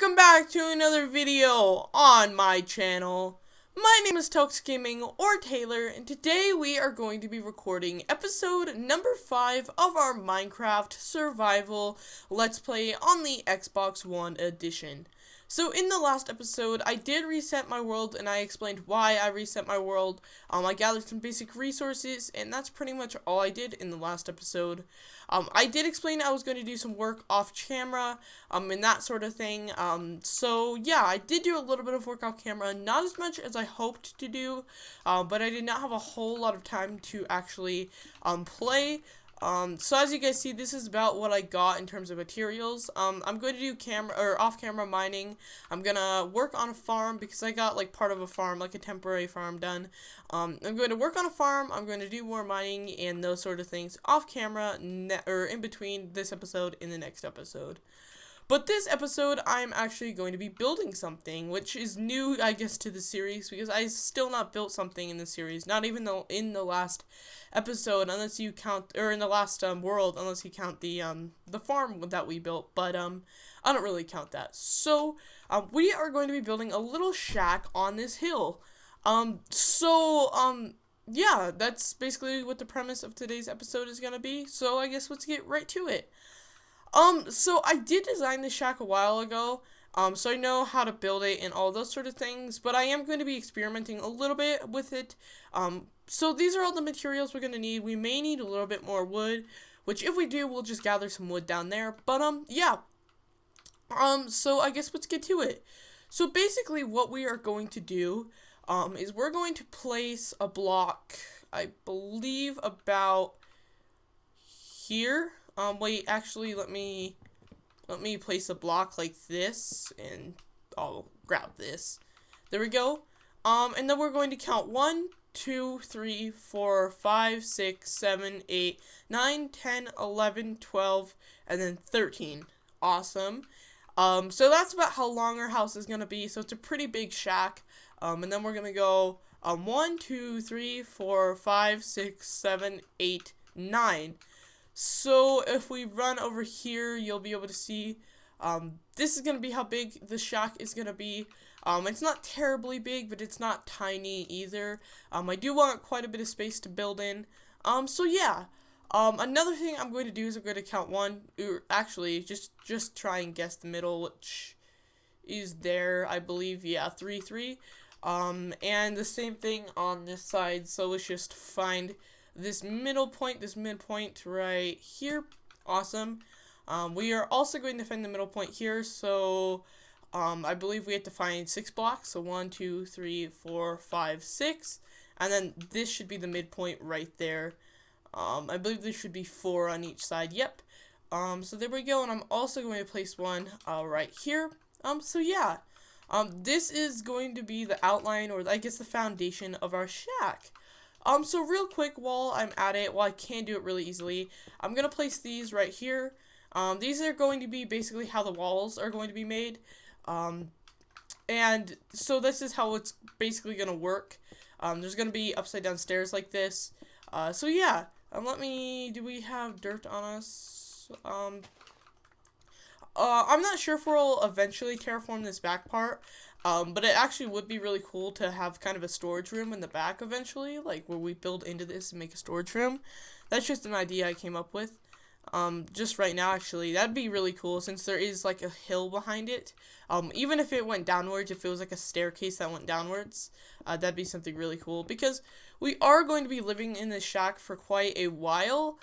Welcome back to another video on my channel. My name is Tokes Gaming, or Taylor, and today we are going to be recording episode number 5 of our Minecraft Survival Let's Play on the Xbox One edition. So in the last episode, I did reset my world, and I explained why I reset my world. I gathered some basic resources, and that's pretty much all I did in the last episode. I did explain I was going to do some work off camera, and that sort of thing. So yeah, I did do a little bit of work off camera, not as much as I hoped to do, but I did not have a whole lot of time to actually, play. So as you guys see, this is about what I got in terms of materials. I'm going to do off-camera mining. I'm gonna work on a farm because I got like part of a farm, like a temporary farm done. I'm going to work on a farm. I'm going to do more mining and those sort of things off camera, or in between this episode and the next episode. But this episode, I'm actually going to be building something, which is new, I guess, to the series, because I still not built something in the series, not even though in the last episode, unless you count, or in the last world, unless you count the farm that we built, but I don't really count that. So we are going to be building a little shack on this hill. Yeah, that's basically what the premise of today's episode is gonna be. So I guess let's get right to it. So I did design this shack a while ago, so I know how to build it and all those sort of things, but I am going to be experimenting a little bit with it. So these are all the materials we're going to need. We may need a little bit more wood, which if we do, we'll just gather some wood down there, but, yeah. So I guess let's get to it. So basically what we are going to do, is we're going to place a block, I believe about here. Wait, actually, let me place a block like this, and I'll grab this. There we go. And then we're going to count 1, 2, 3, 4, 5, 6, 7, 8, 9, 10, 11, 12, and then 13. Awesome. So that's about how long our house is gonna be, so it's a pretty big shack. And then we're gonna go, 1, 2, 3, 4, 5, 6, 7, 8, 9. So if we run over here, you'll be able to see, this is going to be how big the shack is going to be. It's not terribly big, but it's not tiny either. I do want quite a bit of space to build in. So yeah. Another thing I'm going to do is I'm going to count 1, or actually, just try and guess the middle, which is there, I believe, yeah, 3, 3. And the same thing on this side, so let's just find this midpoint right here. Awesome. We are also going to find the middle point here, so I believe we have to find 6 blocks, so 1, 2, 3, 4, 5, 6, and then this should be the midpoint right there. I believe there should be 4 on each side. Yep. So there we go, and I'm also going to place one right here. So yeah. This is going to be the outline, or I guess the foundation of our shack. So real quick, while I'm at it, I can do it really easily, I'm going to place these right here. These are going to be basically how the walls are going to be made. And so this is how it's basically going to work. There's going to be upside down stairs like this. So yeah, do we have dirt on us? I'm not sure if we'll eventually terraform this back part. But it actually would be really cool to have kind of a storage room in the back eventually, like where we build into this and make a storage room. That's just an idea I came up with. Just right now, actually, that'd be really cool since there is like a hill behind it. Even if it went downwards, if it was like a staircase that went downwards, that'd be something really cool because we are going to be living in this shack for quite a while.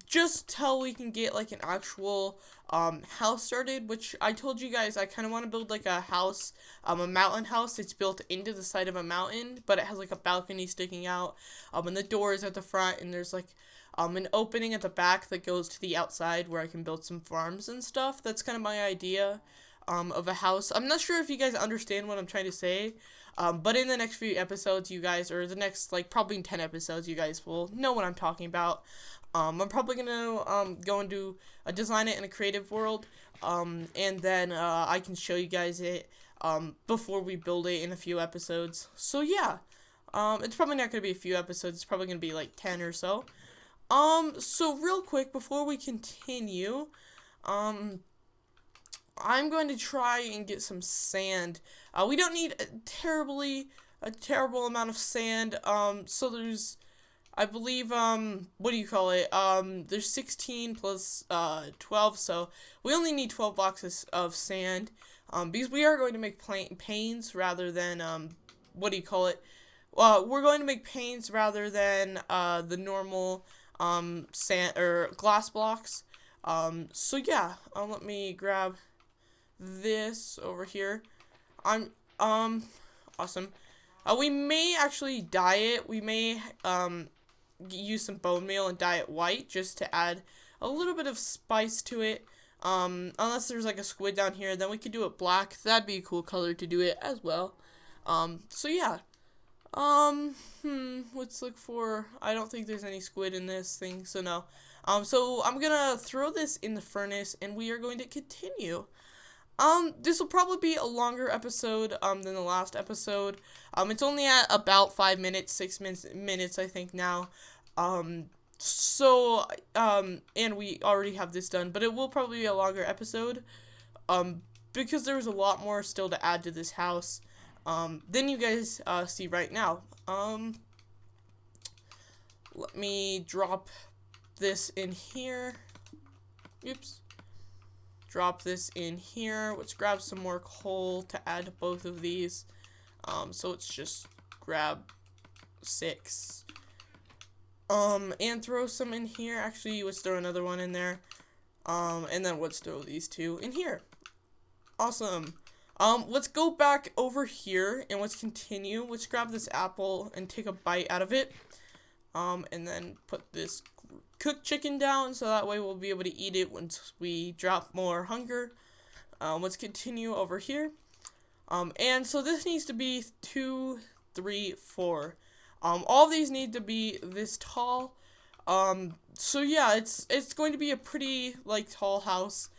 Just till we can get like an actual house started, which I told you guys I kind of want to build like a house, a mountain house. It's built into the side of a mountain, but it has like a balcony sticking out, and the door is at the front, and there's like an opening at the back that goes to the outside where I can build some farms and stuff. That's kind of my idea of a house. I'm not sure if you guys understand what I'm trying to say, but in the next few episodes, you guys, or the next like probably in 10 episodes, you guys will know what I'm talking about. I'm probably gonna go and do design it in a creative world, and then I can show you guys it before we build it in a few episodes. So yeah, it's probably not gonna be a few episodes. It's probably gonna be like 10 or so. So real quick before we continue, I'm going to try and get some sand. We don't need a terrible amount of sand. So there's, I believe, what do you call it? There's 16 plus 12, so we only need 12 boxes of sand. Because we are going to make panes rather than, what do you call it? We're going to make panes rather than, the normal, sand, or glass blocks. So yeah, let me grab this over here. Awesome. We may actually dye it. We may, use some bone meal and dye it white just to add a little bit of spice to it. Unless there's like a squid down here, then we could do it black. That'd be a cool color to do it as well. So yeah. Let's look for, I don't think there's any squid in this thing, so no. So I'm gonna throw this in the furnace and we are going to continue. This will probably be a longer episode, than the last episode. It's only at about 5 minutes, 6 minutes, I think now. And we already have this done, but it will probably be a longer episode, because there's a lot more still to add to this house, than you guys, see right now. Let me drop this in here. Oops. Drop this in here. Let's grab some more coal to add to both of these. So let's just grab 6. And throw some in here. Actually, let's throw another one in there. And then let's throw these 2 in here. Awesome. Let's go back over here and let's continue. Let's grab this apple and take a bite out of it. And then put this cooked chicken down so that way we'll be able to eat it once we drop more hunger. Let's continue over here. And so this needs to be 2, 3, 4. All these need to be this tall. So yeah, it's going to be a pretty, like, tall house.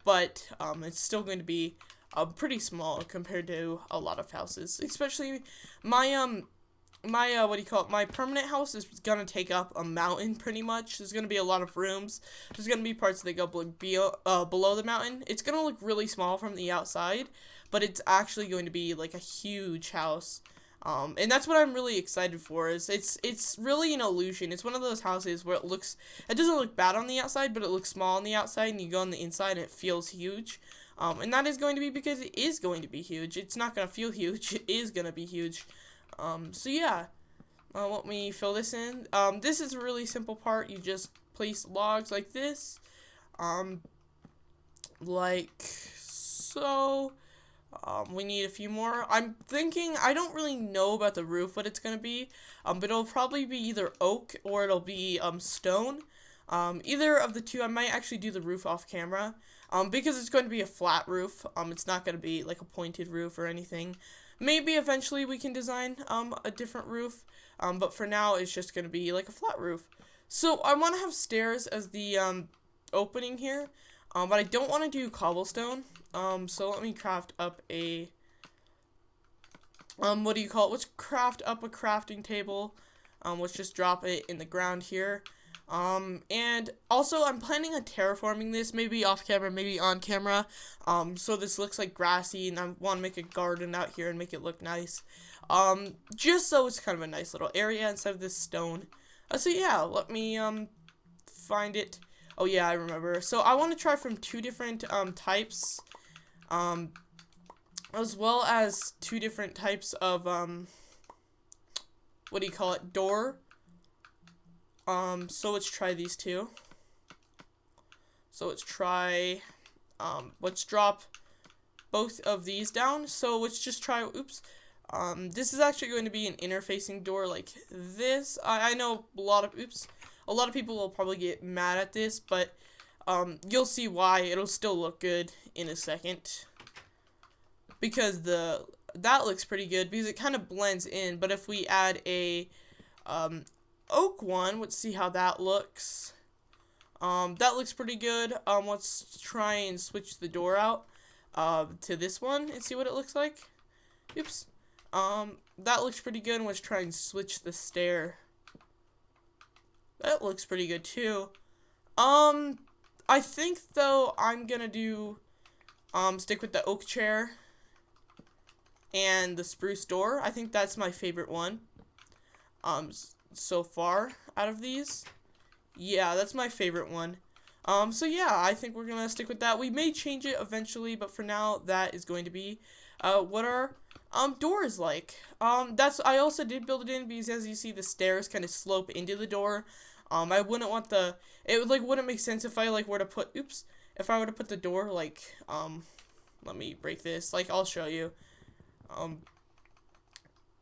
But it's still going to be pretty small compared to a lot of houses. Especially my what do you call it? My permanent house is gonna take up a mountain pretty much. There's gonna be a lot of rooms. There's gonna be parts that go below the mountain. It's gonna look really small from the outside, but it's actually going to be like a huge house. And that's what I'm really excited for. It's really an illusion. It's one of those houses where it doesn't look bad on the outside, but it looks small on the outside, and you go on the inside and it feels huge. And that is going to be because it is going to be huge. It's not gonna feel huge. It is gonna be huge. So yeah, let me fill this in. This is a really simple part. You just place logs like this, like so. We need a few more. I'm thinking, I don't really know about the roof, what it's gonna be, but it'll probably be either oak or it'll be, stone. Either of the two. I might actually do the roof off camera, because it's going to be a flat roof. It's not gonna be like a pointed roof or anything. Maybe eventually we can design, a different roof, but for now it's just going to be like a flat roof. So I want to have stairs as the, opening here, but I don't want to do cobblestone. So let me craft up a, what do you call it? Let's craft up a crafting table. Let's just drop it in the ground here. And also I'm planning on terraforming this, maybe off camera, maybe on camera, so this looks like grassy, and I want to make a garden out here and make it look nice, just so it's kind of a nice little area instead of this stone. So yeah, let me, find it. Oh yeah, I remember. So I want to try from 2 different, types, as well as 2 different types of, what do you call it, door. So let's try these 2. So let's try, let's drop both of these down. So let's just try, oops. This is actually going to be an interfacing door like this. I know a lot of people will probably get mad at this, but, you'll see why. It'll still look good in a second. Because that looks pretty good because it kind of blends in, but if we add a, oak one, let's see how that looks. That looks pretty good. Let's try and switch the door out, to this one and see what it looks like. Oops. That looks pretty good. Let's try and switch the stair. That looks pretty good too. I think though I'm gonna do, stick with the oak chair and the spruce door. I think that's my favorite one, so far out of these. Yeah, that's my favorite one. So yeah, I think we're gonna stick with that. We may change it eventually, but for now, that is going to be, what our, door is like. I also did build it in because as you see, the stairs kind of slope into the door. I wouldn't want wouldn't make sense if I, were to put, if I were to put the door, let me break this, I'll show you,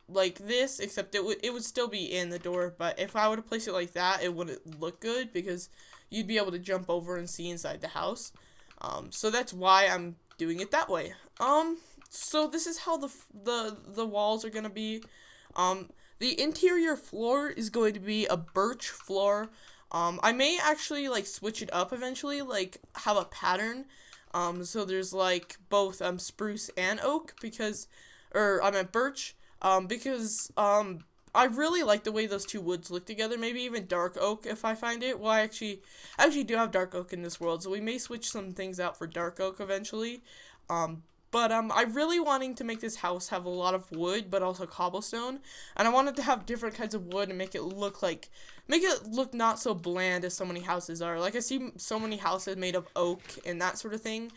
like this, except it would still be in the door, but if I were to place it like that, it wouldn't look good, because you'd be able to jump over and see inside the house, so that's why I'm doing it that way. So this is how the walls are gonna be. The interior floor is going to be a birch floor. I may actually, switch it up eventually, have a pattern, so there's, both, spruce and oak, I meant birch, because, I really like the way those two woods look together. Maybe even dark oak if I find it. Well, I actually do have dark oak in this world, so we may switch some things out for dark oak eventually. But I really wanting to make this house have a lot of wood, but also cobblestone, and I wanted to have different kinds of wood and make it look not so bland as so many houses are. I see so many houses made of oak and that sort of thing,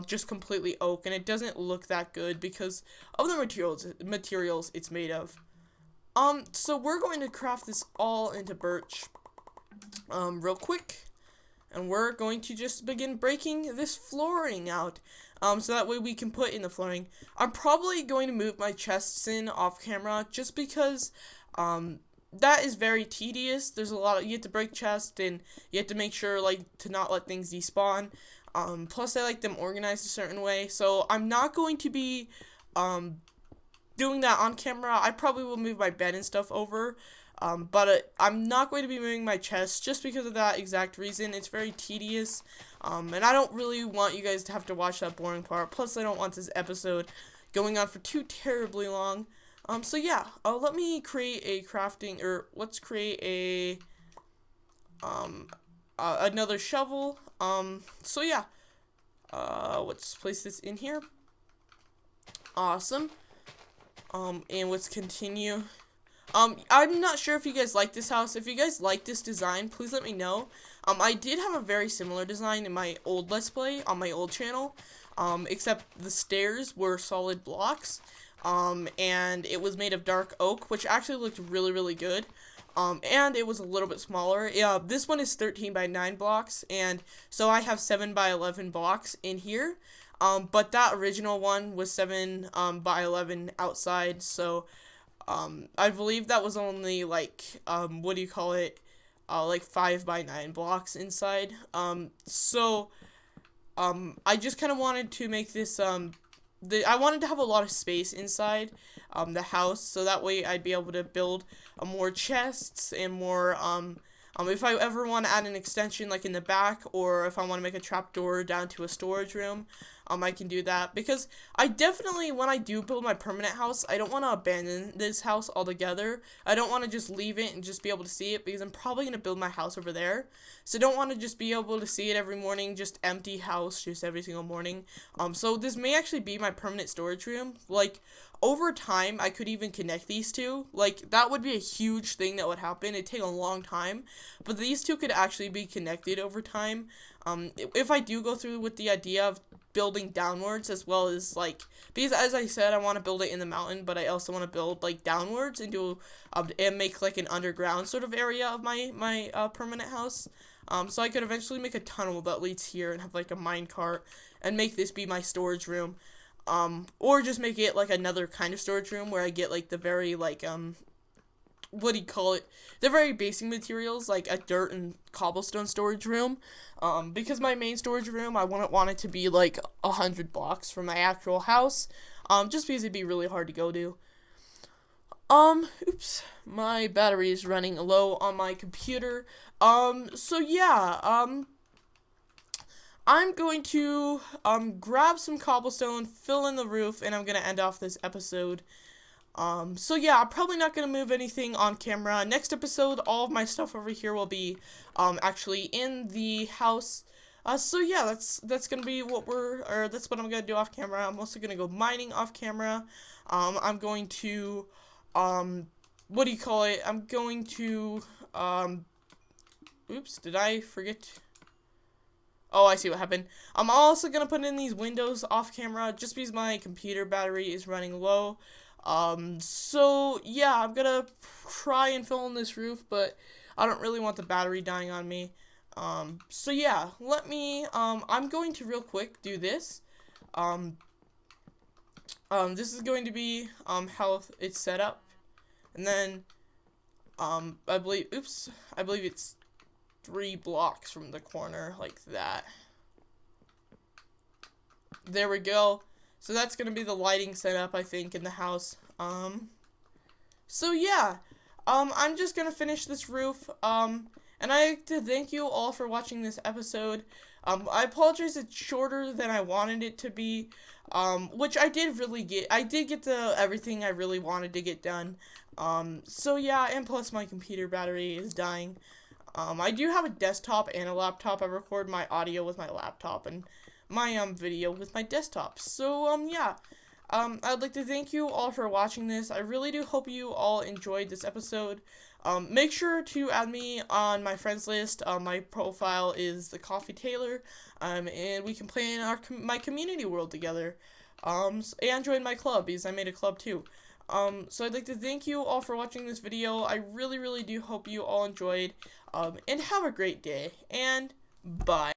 just completely oak, and it doesn't look that good because of the materials it's made of. So we're going to craft this all into birch, real quick, and we're going to just begin breaking this flooring out. So that way we can put in the flooring. I'm probably going to move my chests in off camera just because, that is very tedious. There's you have to break chests and you have to make sure, to not let things despawn. Plus I like them organized a certain way. So I'm not going to be, doing that on camera. I probably will move my bed and stuff over. But I'm not going to be moving my chest just because of that exact reason. It's very tedious, and I don't really want you guys to have to watch that boring part. Plus, I don't want this episode going on for too terribly long. So yeah, let me create a crafting, or let's create a, another shovel. So yeah, let's place this in here. Awesome. And let's continue. I'm not sure if you guys like this house. If you guys like this design, please let me know. I did have a very similar design in my old Let's Play on my old channel, except the stairs were solid blocks, and it was made of dark oak, which actually looked really, really good, and it was a little bit smaller. Yeah, this one is 13 by 9 blocks, and so I have 7 by 11 blocks in here, but that original one was 7, by 11 outside, so I believe that was only, what do you call it, 5 by 9 blocks inside, so, I just kind of wanted to make this, I wanted to have a lot of space inside, the house, so that way I'd be able to build, more chests, and more, if I ever want to add an extension, in the back, or if I want to make a trapdoor down to a storage room, I can do that, because I definitely, when I do build my permanent house, I don't want to abandon this house altogether. I don't want to just leave it and just be able to see it, because I'm probably going to build my house over there, so I don't want to just be able to see it every morning, just empty house, just every single morning. So this may actually be my permanent storage room. Over time, I could even connect these two. That would be a huge thing that would happen. It'd take a long time, but these two could actually be connected over time. If I do go through with the idea of building downwards, as well as, because as I said, I want to build it in the mountain, but I also want to build, downwards into, and make, an underground sort of area of my permanent house. So I could eventually make a tunnel that leads here and have, a minecart, and make this be my storage room. Or just make it, another kind of storage room where I get, the very, what do you call it? The very basic materials, like a dirt and cobblestone storage room. Because my main storage room, I wouldn't want it to be, 100 blocks from my actual house. Just because it'd be really hard to go to. Oops. My battery is running low on my computer. So yeah, I'm going to, grab some cobblestone, fill in the roof, and I'm gonna end off this episode. So yeah, I'm probably not gonna move anything on camera. Next episode, all of my stuff over here will be, actually in the house, So yeah, that's gonna be that's what I'm gonna do off camera. I'm also gonna go mining off camera. I'm going to, what do you call it? I'm going to, oops, did I forget? Oh, I see what happened. I'm also gonna put in these windows off camera just because my computer battery is running low. So yeah, I'm gonna try and fill in this roof, but I don't really want the battery dying on me. So yeah, I'm going to real quick do this. This is going to be, how it's set up. And then, I believe it's 3 blocks from the corner, like that. There we go. So that's gonna be the lighting setup, I think, in the house. So yeah, I'm just gonna finish this roof, and I like to thank you all for watching this episode. I apologize it's shorter than I wanted it to be, which I did get to everything I really wanted to get done. So yeah, and plus my computer battery is dying. I do have a desktop and a laptop. I record my audio with my laptop and my, video with my desktop. So, yeah. I'd like to thank you all for watching this. I really do hope you all enjoyed this episode. Make sure to add me on my friends list. My profile is the Coffee Taylor, and we can play in my community world together. And join my club, because I made a club too. So I'd like to thank you all for watching this video. I really, really do hope you all enjoyed. And have a great day. And bye.